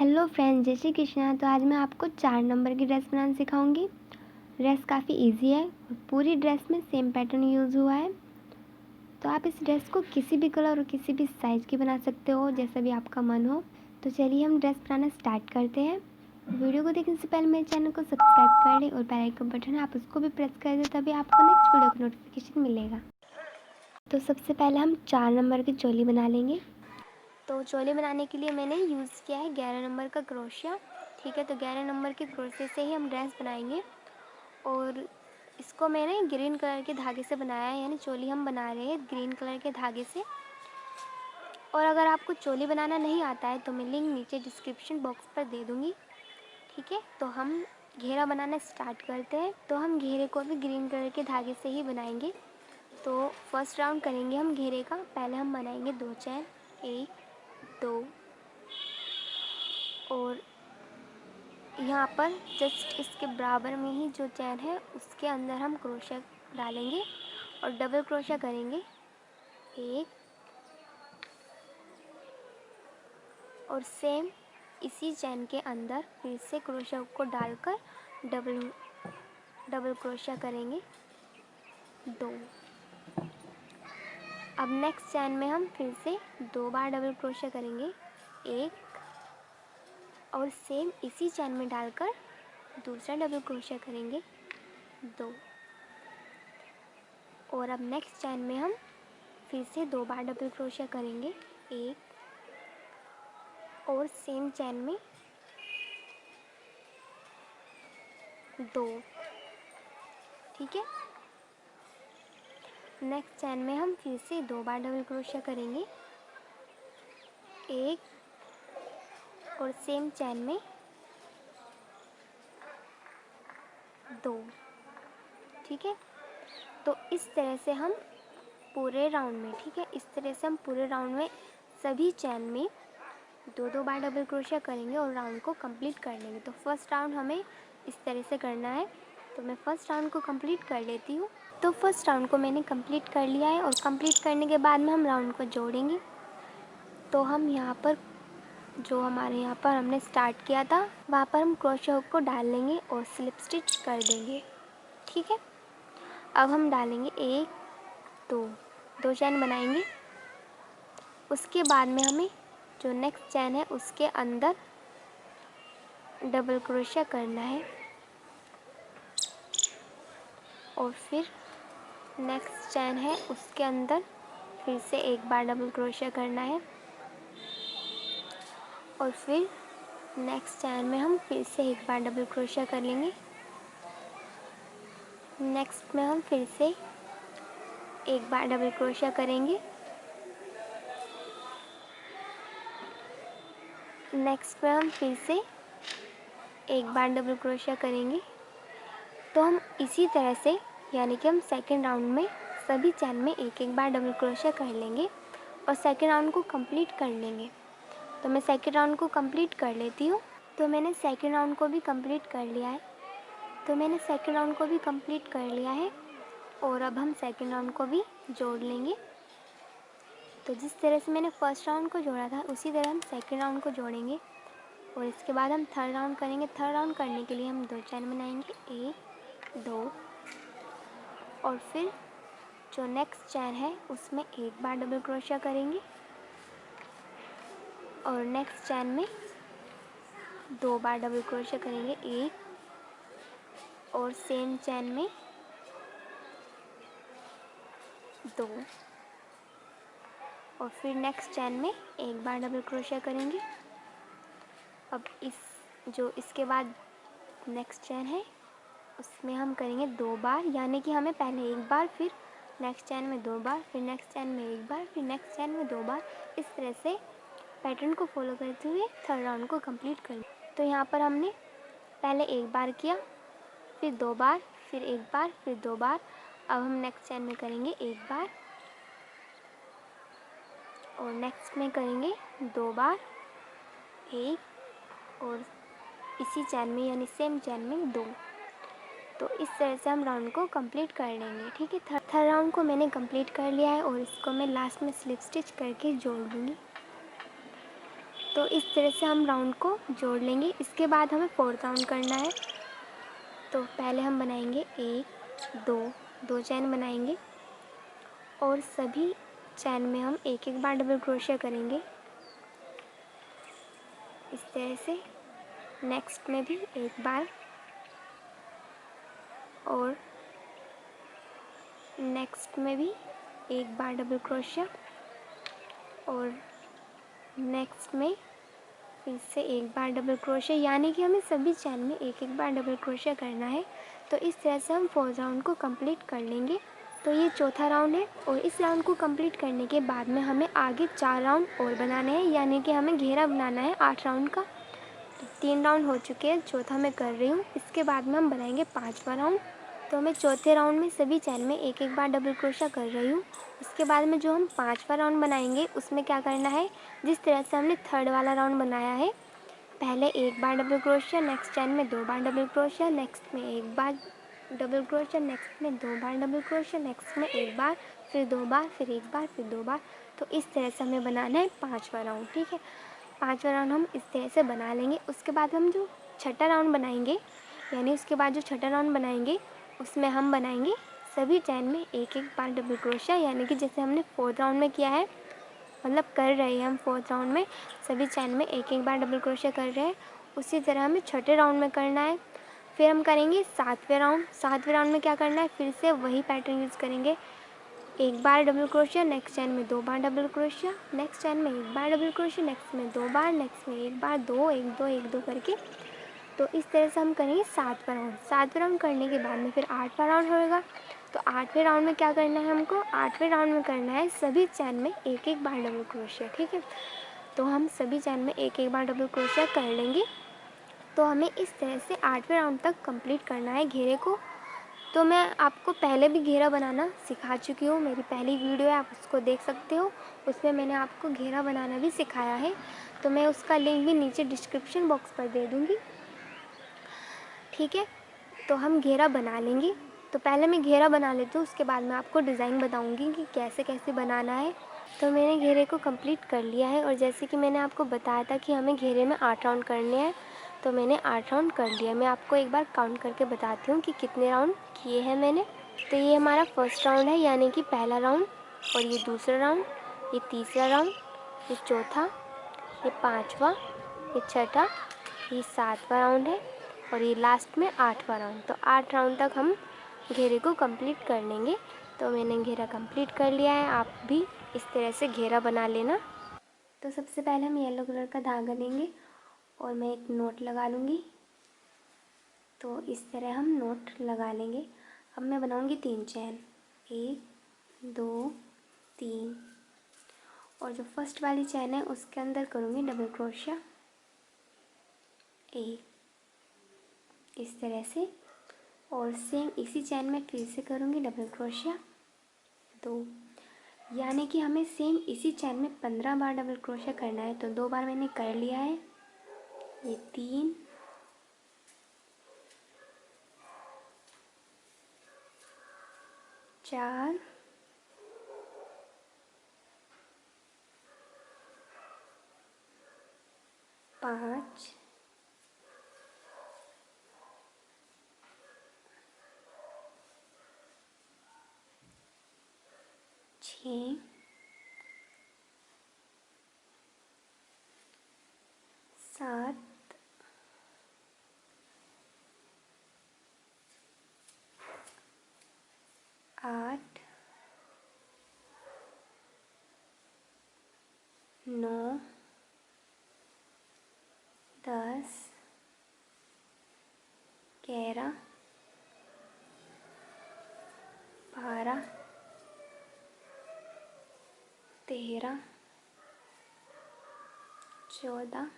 Hello friends, जय श्री कृष्णा। तो आज मैं आपको 4 नंबर की ड्रेस बनाना सिखाऊंगी। ड्रेस काफ़ी इजी है और पूरी ड्रेस में सेम पैटर्न यूज़ हुआ है। तो आप इस ड्रेस को किसी भी कलर और किसी भी साइज़ की बना सकते हो, जैसा भी आपका मन हो। तो चलिए हम ड्रेस बनाना स्टार्ट करते हैं। वीडियो को देखने से पहले मेरे चैनल को सब्सक्राइब कर लें और बेल आइकन बटन है आप उसको भी प्रेस कर दें, तभी आपको नेक्स्ट वीडियो का नोटिफिकेशन मिलेगा। तो सबसे पहले हम 4 नंबर की चोली बना लेंगे। तो चोली बनाने के लिए मैंने यूज़ किया है 11 नंबर का क्रोशिया। ठीक है, तो 11 नंबर के क्रोशिया से ही हम ड्रेस बनाएंगे। और इसको मैंने ग्रीन कलर के धागे से बनाया है, यानी चोली हम बना रहे हैं ग्रीन कलर के धागे से। और अगर आपको चोली बनाना नहीं आता है तो मैं लिंक नीचे डिस्क्रिप्शन बॉक्स पर दे दूँगी। ठीक है, तो हम घेरा बनाना स्टार्ट करते हैं। तो हम घेरे को भी ग्रीन कलर के धागे से ही बनाएंगे। तो फर्स्ट राउंड करेंगे हम घेरे का। पहले हम बनाएंगे 2 चैन, 1 2, और यहाँ पर जस्ट इसके बराबर में ही जो चैन है उसके अंदर हम क्रोशिया डालेंगे और डबल क्रोशिया करेंगे 1, और सेम इसी चैन के अंदर फिर से क्रोशिया को डालकर डबल क्रोशिया करेंगे 2। अब नेक्स्ट चैन में हम फिर से 2 बार डबल क्रोशिया करेंगे 1, और सेम इसी चैन में डालकर दूसरा डबल क्रोशिया करेंगे 2। और अब नेक्स्ट चैन में हम फिर से 2 बार डबल क्रोशिया करेंगे 1, और सेम चैन में 2। ठीक है, नेक्स्ट चैन में हम फिर से 2 बार डबल क्रोशिया करेंगे 1, और सेम चैन में 2। ठीक है, तो इस तरह से हम पूरे राउंड में, ठीक है, इस तरह से हम पूरे राउंड में सभी चैन में 2 बार डबल क्रोशिया करेंगे और राउंड को कंप्लीट कर लेंगे। तो फर्स्ट राउंड हमें इस तरह से करना है। तो मैं फर्स्ट राउंड को कंप्लीट कर लेती हूँ। तो फर्स्ट राउंड को मैंने कंप्लीट कर लिया है, और कंप्लीट करने के बाद में हम राउंड को जोड़ेंगे। तो हम यहाँ पर जो हमारे यहाँ पर हमने स्टार्ट किया था वहाँ पर हम क्रोशिया हुक को डाल लेंगे और स्लिप स्टिच कर देंगे। ठीक है, अब हम डालेंगे 1 2 चैन बनाएंगे। उसके बाद में हमें जो नेक्स्ट चैन है उसके अंदर डबल क्रोशिया करना है, और फिर नेक्स्ट चैन है उसके अंदर फिर से 1 बार डबल क्रोशिया करना है, और फिर नेक्स्ट चैन में हम फिर से 1 बार डबल क्रोशिया कर लेंगे। नेक्स्ट में हम फिर से 1 बार डबल क्रोशिया करेंगे। नेक्स्ट में हम फिर से 1 बार डबल क्रोशिया करेंगे। तो हम इसी तरह से, यानी कि हम सेकेंड राउंड में सभी चैन में 1 बार डबल क्रोशिया कर लेंगे और सेकेंड राउंड को कंप्लीट कर लेंगे। तो मैं सेकेंड राउंड को कंप्लीट कर लेती हूँ। तो मैंने सेकेंड राउंड को भी कंप्लीट कर लिया है। और अब हम सेकेंड राउंड को भी जोड़ लेंगे। तो जिस तरह से मैंने फर्स्ट राउंड को जोड़ा था उसी तरह हम सेकेंड राउंड को जोड़ेंगे, और इसके बाद हम थर्ड राउंड करेंगे। थर्ड राउंड करने के लिए हम 2 चैन बनाएंगे 1 2, और फिर जो नेक्स्ट चैन है उसमें 1 बार डबल क्रोशिया करेंगे, और नेक्स्ट चैन में 2 बार डबल क्रोशिया करेंगे 1, और सेम चैन में 2, और फिर नेक्स्ट चैन में 1 बार डबल क्रोशिया करेंगे। अब इसके बाद नेक्स्ट चैन है उसमें हम करेंगे 2 बार, यानी कि हमें पहले 1 बार, फिर नेक्स्ट चैन में 2 बार, फिर नेक्स्ट चैन में 1 बार, फिर नेक्स्ट चैन में 2 बार, इस तरह से पैटर्न को फॉलो करते हुए थर्ड राउंड को कंप्लीट कर। तो यहाँ पर हमने पहले 1 बार किया, फिर 2 बार, फिर 1 बार, फिर 2 बार। अब हम नेक्स्ट चैन में करेंगे 1 बार, और नेक्स्ट में करेंगे 2 बार 1, और इसी चैन में यानी सेम चैन में 2। तो इस तरह से हम राउंड को कंप्लीट कर लेंगे। ठीक है, थर्ड राउंड को मैंने कंप्लीट कर लिया है, और इसको मैं लास्ट में स्लिप स्टिच करके जोड़ दूँगी। तो इस तरह से हम राउंड को जोड़ लेंगे। इसके बाद हमें 4th राउंड करना है। तो पहले हम बनाएंगे 1 2 चैन बनाएंगे और सभी चैन में हम एक एक बार डबल क्रोशिया करेंगे इस तरह से। नेक्स्ट में भी एक बार और नेक्स्ट में भी एक बार डबल क्रोशिया और नेक्स्ट में फिर से एक बार डबल क्रोशिया, यानी कि हमें सभी चैन में एक एक बार डबल क्रोशिया करना है। तो इस तरह से हम 4th राउंड को कंप्लीट कर लेंगे। तो ये 4था राउंड है और इस राउंड को कंप्लीट करने के बाद में हमें आगे 4 राउंड और बनाने हैं, यानी कि हमें घेरा बनाना है 8 राउंड का। तो 3 राउंड हो चुके हैं, चौथा मैं कर रही हूँ। इसके बाद में हम बनाएंगे 5वां राउंड। तो मैं चौथे राउंड में सभी चैन में एक एक बार डबल क्रोशिया कर रही हूँ। उसके बाद में जो हम 5वां राउंड बनाएंगे उसमें क्या करना है, जिस तरह से हमने 3rd वाला राउंड बनाया है, पहले एक बार डबल क्रोशिया, नेक्स्ट चैन में 2 बार डबल क्रोशिया, नेक्स्ट में एक बार डबल क्रोशिया, नेक्स्ट में 2 बार डबल क्रोशिया, नेक्स्ट में एक बार, फिर 2 बार, फिर एक बार, फिर 2 बार। तो इस तरह से हमें बनाना है 5वां राउंड। ठीक है, 5वां राउंड हम इस तरह से बना लेंगे। उसके बाद हम जो 6ठा राउंड बनाएंगे, यानी उसके बाद जो 6ठा राउंड बनाएंगे उसमें हम बनाएंगे सभी चैन में एक एक बार डबल क्रोशिया, यानी कि जैसे हमने 4th राउंड में किया है, मतलब कर रहे हैं हम 4th राउंड में सभी चैन में एक एक बार डबल क्रोशिया कर रहे हैं, उसी तरह हमें 6ठे राउंड में करना है। फिर हम करेंगे 7वें राउंड। 7वें राउंड में क्या करना है, फिर से वही पैटर्न यूज़ करेंगे। एक बार डबल क्रोशिया, नेक्स्ट चैन में 2 बार डबल क्रोशिया, नेक्स्ट चैन में एक बार डबल क्रोशिया, नेक्स्ट में 2 बार, नेक्स्ट में एक बार, 2 1 2 1 2 करके। तो इस तरह से हम करेंगे 7वां राउंड। 7वें राउंड करने के बाद में फिर 8वां राउंड होएगा। तो 8वें राउंड में क्या करना है हमको, 8वें राउंड में करना है सभी चैन में एक एक बार डबल क्रोशिया। ठीक है, तो हम सभी चैन में एक एक बार डबल क्रोशिया कर लेंगे। तो हमें इस तरह से 8वें राउंड तक कंप्लीट करना है घेरे को। तो मैं आपको पहले भी घेरा बनाना सिखा चुकी हूँ, मेरी पहली वीडियो है, आप उसको देख सकते हो, उसमें मैंने आपको घेरा बनाना भी सिखाया है। तो मैं उसका लिंक भी नीचे डिस्क्रिप्शन बॉक्स पर दे दूँगी। ठीक है, तो हम घेरा बना लेंगे। तो पहले मैं घेरा बना लेती हूँ, उसके बाद मैं आपको डिज़ाइन बताऊँगी कि कैसे कैसे बनाना है। तो मैंने घेरे को कंप्लीट कर लिया है और जैसे कि मैंने आपको बताया था कि हमें घेरे में 8 राउंड करने हैं, तो मैंने 8 राउंड कर लिया। मैं आपको एक बार काउंट करके बताती हूँ कि कितने राउंड किए हैं मैंने। तो ये हमारा फर्स्ट राउंड है, यानी कि पहला राउंड, और ये दूसरा राउंड, ये तीसरा राउंड, ये चौथा, ये 5वां, ये 6ठा, ये 7वां राउंड है और ये लास्ट में 8वां राउंड। तो 8 राउंड तक हम घेरे को कंप्लीट कर लेंगे। तो मैंने घेरा कंप्लीट कर लिया है, आप भी इस तरह से घेरा बना लेना। तो सबसे पहले हम येलो कलर का धागा लेंगे और मैं एक नोट लगा लूँगी। तो इस तरह हम नोट लगा लेंगे। अब मैं बनाऊँगी 3 चैन, 1 2 3, और जो फर्स्ट वाली चैन है उसके अंदर करूँगी डबल क्रोशिया 1 इस तरह से, और सेम इसी चैन में फिर से करूँगी डबल क्रोशिया 2, यानी कि हमें सेम इसी चैन में 15 बार डबल क्रोशिया करना है। तो 2 बार मैंने कर लिया है, ये 3, 4, 5, 6, 7, 8, 9, 10, 11, 12, 13, 14,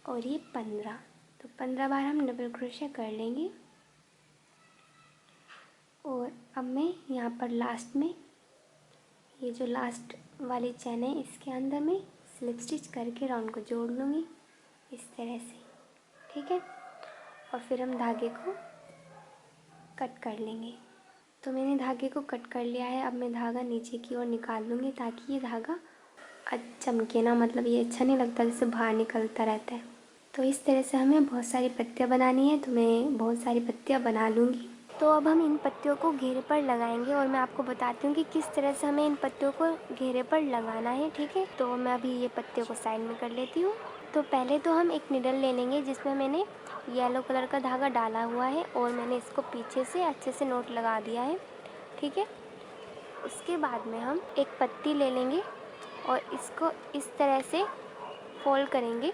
और ये 15। तो 15 बार हम डबल क्रोशिया कर लेंगे। और अब मैं यहाँ पर लास्ट में ये जो लास्ट वाली चैन है इसके अंदर मैं स्लिप स्टिच करके राउंड को जोड़ लूँगी इस तरह से। ठीक है, और फिर हम धागे को कट कर लेंगे। तो मैंने धागे को कट कर लिया है। अब मैं धागा नीचे की ओर निकाल लूँगी ताकि ये धागा चमके ना, मतलब ये अच्छा नहीं लगता जैसे बाहर निकलता रहता है। तो इस तरह से हमें बहुत सारी पत्तियाँ बनानी है, तो मैं बहुत सारी पत्तियाँ बना लूँगी। तो अब हम इन पत्तियों को घेरे पर लगाएंगे और मैं आपको बताती हूँ कि किस तरह से हमें इन पत्तियों को घेरे पर लगाना है, ठीक है। तो मैं अभी ये पत्तियों को साइड में कर लेती हूँ। तो पहले तो हम एक निडल ले लेंगे जिसमें मैंने येलो कलर का धागा डाला हुआ है और मैंने इसको पीछे से अच्छे से नोट लगा दिया है, ठीक है। उसके बाद में हम एक पत्ती ले लेंगे और इसको इस तरह से फोल्ड करेंगे,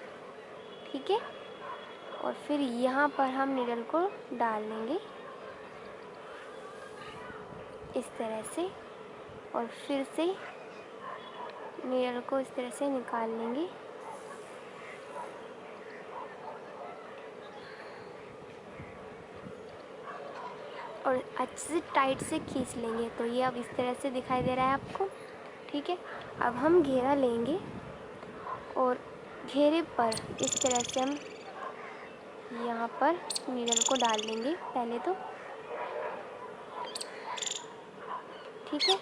ठीक है। और फिर यहाँ पर हम निडल को डाल लेंगे इस तरह से और फिर से निडल को इस तरह से निकाल लेंगे। और अच्छे से टाइट से खींच लेंगे। तो ये अब इस तरह से दिखाई दे रहा है आपको, ठीक है। अब हम घेरा लेंगे और घेरे पर इस तरह से हम यहाँ पर निडल को डाल लेंगे पहले तो, ठीक है।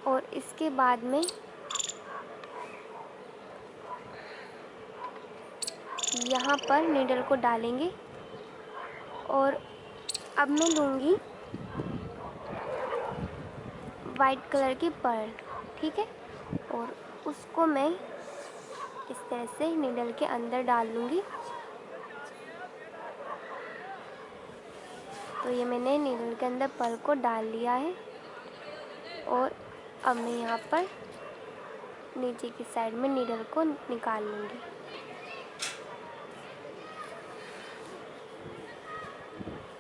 और इसके बाद में यहाँ पर निडल को डालेंगे और अब मैं लूँगी वाइट कलर की पर्ल, ठीक है। और उसको मैं इस तरह से निडल के अंदर डाल लूँगी। तो ये मैंने निडल के अंदर पर्ल को डाल लिया है और अब मैं यहाँ पर नीचे की साइड में निडल को निकाल लूँगी।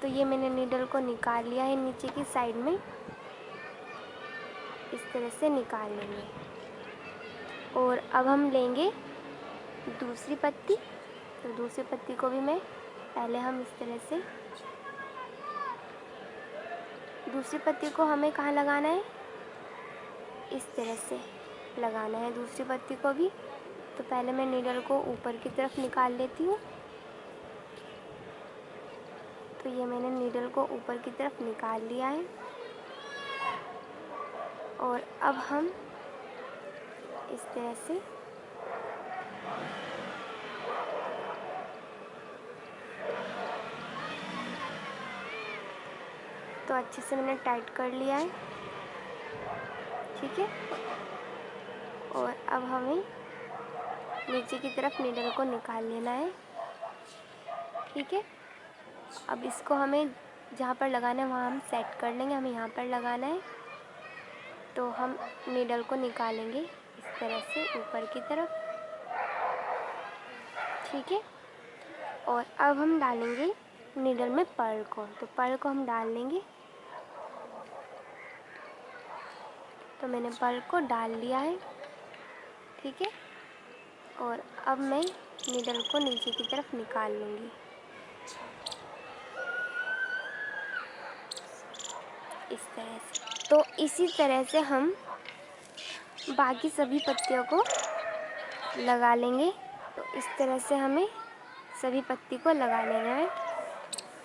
तो ये मैंने निडल को निकाल लिया है नीचे की साइड में, इस तरह से निकाल लेंगे। और अब हम लेंगे दूसरी पत्ती। तो दूसरी पत्ती को भी मैं पहले हम इस तरह से, दूसरी पत्ती को हमें कहाँ लगाना है, इस तरह से लगाना है दूसरी पत्ती को भी। तो पहले मैं निडल को ऊपर की तरफ निकाल लेती हूँ। तो ये मैंने निडल को ऊपर की तरफ निकाल लिया है और अब हम इस तरह से तो अच्छे से मैंने टाइट कर लिया है, ठीक है। और अब हमें नीचे की तरफ निडल को निकाल लेना है, ठीक है। अब इसको हमें जहाँ पर लगाना है वहाँ हम सेट कर लेंगे, हमें यहाँ पर लगाना है। तो हम निडल को निकालेंगे इस तरह से ऊपर की तरफ, ठीक है। और अब हम डालेंगे निडल में पर्ल को। तो पर्ल को हम डाल लेंगे। तो मैंने पर्ल को डाल लिया है, ठीक है। और अब मैं निडल को नीचे की तरफ निकाल लूँगी इस तरह से। तो इसी तरह से हम बाकी सभी पत्तियों को लगा लेंगे। तो इस तरह से हमें सभी पत्ती को लगा लेना है।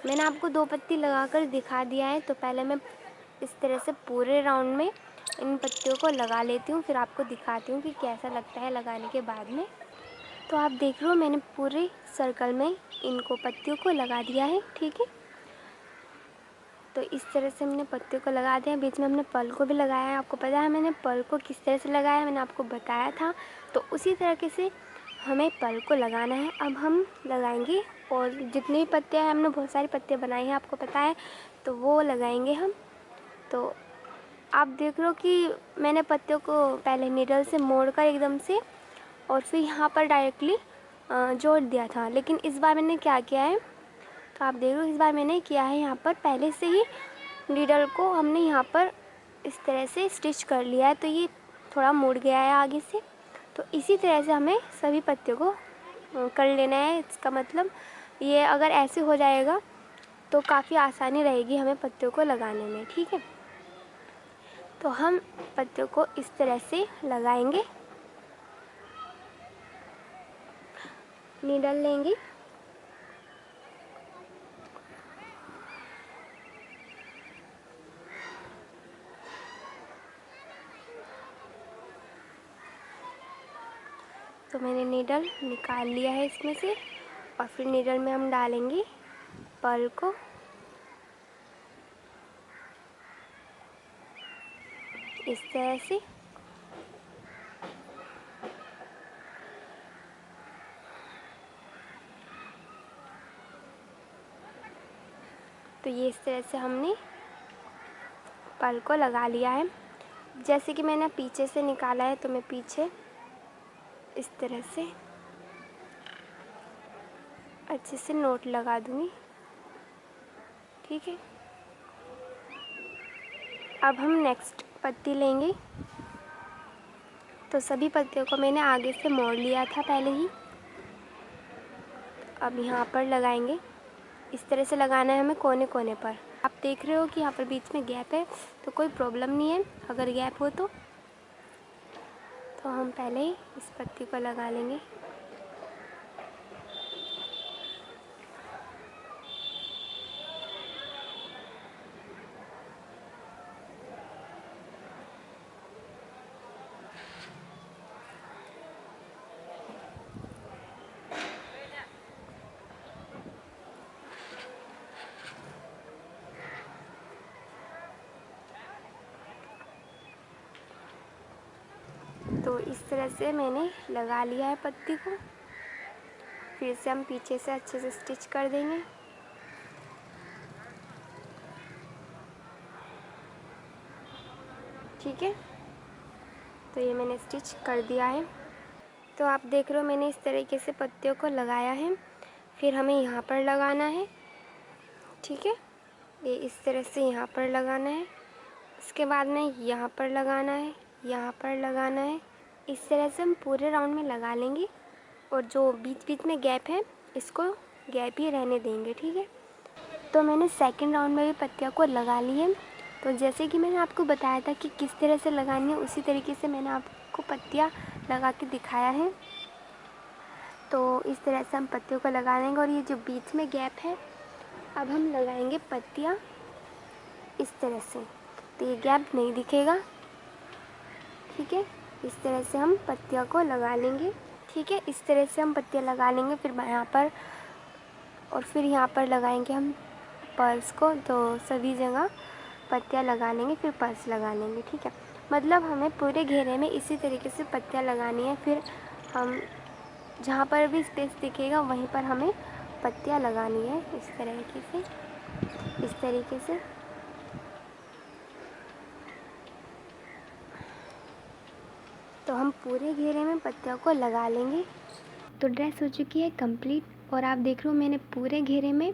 मैंने आपको 2 पत्ती लगाकर दिखा दिया है। तो पहले मैं इस तरह से पूरे राउंड में इन पत्तियों को लगा लेती हूँ, फिर आपको दिखाती हूँ कि कैसा लगता है लगाने के बाद में। तो आप देख रहे हो मैंने पूरे सर्कल में इनको पत्तियों को लगा दिया है, ठीक है। तो इस तरह से हमने पत्तियों को लगा दिया। बीच में हमने पर्ल को भी लगाया है। आपको पता है मैंने पर्ल को किस तरह से लगाया है, मैंने आपको बताया था। तो उसी तरीके से हमें पर्ल को लगाना है। अब हम लगाएंगे और जितनी भी पत्तियाँ हैं, हमने बहुत सारी पत्तियाँ बनाई हैं आपको पता है, तो वो लगाएंगे हम। तो आप देख रहे हो कि मैंने पत्तियों को पहले निडल से मोड़कर एकदम से और फिर यहाँ पर डायरेक्टली जोड़ दिया था। लेकिन इस बार मैंने क्या किया है, तो आप देख रहे हो इस बार मैंने किया है यहाँ पर पहले से ही नीडल को हमने यहाँ पर इस तरह से स्टिच कर लिया है। तो ये थोड़ा मुड़ गया है आगे से। तो इसी तरह से हमें सभी पत्तियों को कर लेना है। इसका मतलब ये अगर ऐसे हो जाएगा तो काफ़ी आसानी रहेगी हमें पत्तियों को लगाने में, ठीक है। तो हम पत्तियों को इस तरह से लगाएंगे, नीडल लेंगे तो मैंने नीडल निकाल लिया है इसमें से, और फिर नीडल में हम डालेंगे पर्ल को। इस तरह से तो ये इस तरह से हमने पर्ल को लगा लिया है। जैसे कि मैंने पीछे से निकाला है तो मैं पीछे इस तरह से अच्छे से नोट लगा दूंगी। ठीक है, अब हम नेक्स्ट पत्ती लेंगे। तो सभी पत्तियों को मैंने आगे से मोड़ लिया था पहले ही। अब यहाँ पर लगाएंगे, इस तरह से लगाना है हमें कोने कोने पर। आप देख रहे हो कि यहाँ पर बीच में गैप है, तो कोई प्रॉब्लम नहीं है अगर गैप हो तो हम पहले ही इस पत्ती को लगा लेंगे। तो इस तरह से मैंने लगा लिया है पत्ती को। फिर से हम पीछे से अच्छे से स्टिच कर देंगे। ठीक है, तो ये मैंने स्टिच कर दिया है। तो आप देख रहे हो मैंने इस तरीके से पत्तियों को लगाया है। फिर हमें यहाँ पर लगाना है। ठीक है, ये इस तरह से यहाँ पर लगाना है। इसके बाद में यहाँ पर लगाना है, यहाँ पर लगाना है। इस तरह से हम पूरे राउंड में लगा लेंगे, और जो बीच बीच में गैप है इसको गैप ही रहने देंगे। ठीक है, तो मैंने सेकंड राउंड में भी पत्तियों को लगा ली है। तो जैसे कि मैंने आपको बताया था कि किस तरह से लगानी है, उसी तरीके से मैंने आपको पत्तियाँ लगा के दिखाया है। तो इस तरह से हम पत्तियों को लगा लेंगे, और ये जो बीच में गैप है अब हम लगाएंगे पत्तियाँ इस तरह से, तो ये गैप नहीं दिखेगा। ठीक है, इस तरह से हम पत्तियों को लगा लेंगे। ठीक है, इस तरह से हम पत्तियाँ लगा लेंगे। फिर यहाँ पर और फिर यहाँ पर लगाएंगे हम पर्ल्स को। तो सभी जगह पत्तियाँ लगा लेंगे, फिर पर्ल्स लगा लेंगे। ठीक है, मतलब हमें पूरे घेरे में इसी तरीके से पत्तियाँ लगानी है। फिर हम जहाँ पर भी स्पेस दिखेगा वहीं पर हमें पत्तियाँ लगानी है, इस तरीके से, इस तरीके से। तो हम पूरे घेरे में पत्तियों को लगा लेंगे। तो ड्रेस हो चुकी है कंप्लीट, और आप देख रहे हो मैंने पूरे घेरे में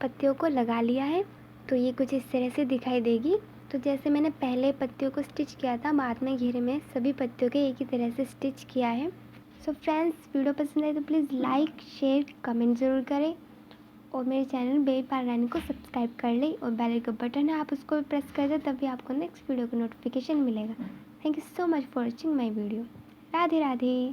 पत्तियों को लगा लिया है। तो ये कुछ इस तरह से दिखाई देगी। तो जैसे मैंने पहले पत्तियों को स्टिच किया था, बाद में घेरे में सभी पत्तियों के एक ही तरह से स्टिच किया है। सो फ्रेंड्स, वीडियो पसंद आए तो प्लीज़ लाइक शेयर कमेंट ज़रूर करें, और मेरे चैनल बेबी पार्लर रानी को सब्सक्राइब कर लें, और बेल आइकन बटन है आप उसको भी प्रेस कर दें, तभी आपको नेक्स्ट वीडियो का नोटिफिकेशन मिलेगा। Thank you so much for watching my video. Radhe Radhe.